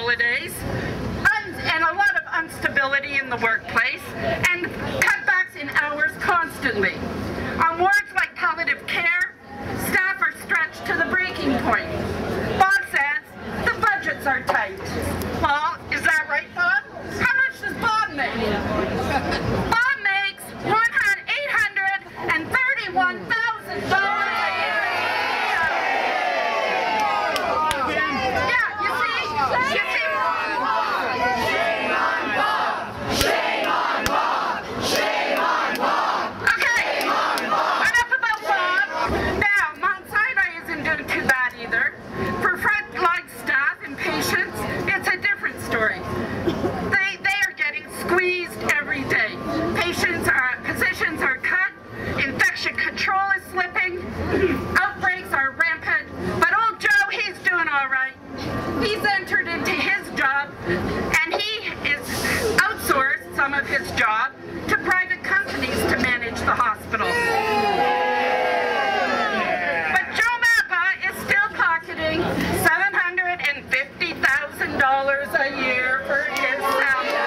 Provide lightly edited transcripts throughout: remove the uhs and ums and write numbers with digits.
holidays, and a lot of instability in the workplace, and cutbacks in hours constantly. On wards like palliative care, staff are stretched to the breaking point. Bob says the budgets are tight. Well, is that right, Bob? How much does Bob make? Bob makes $831,000 a year. Positions are cut, infection control is slipping, outbreaks are rampant, but old Joe, he's doing all right. He's entered into his job, and he is outsourced some of his job to private companies to manage the hospital. But Joe Mappa is still pocketing $750,000 a year for his salary.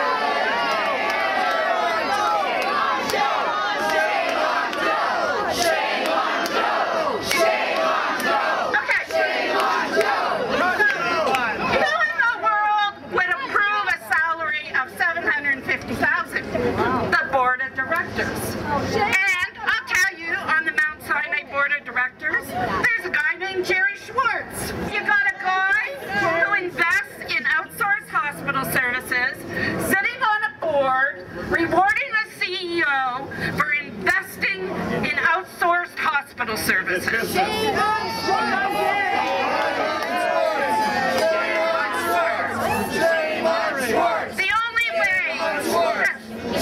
The board of directors. And I'll tell you, on the Mount Sinai board of directors, there's a guy named Jerry Schwartz. You got a guy who invests in outsourced hospital services, sitting on a board, rewarding the CEO for investing in outsourced hospital services.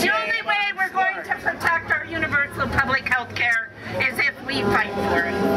The only way we're going to protect our universal public health care is if we fight for it.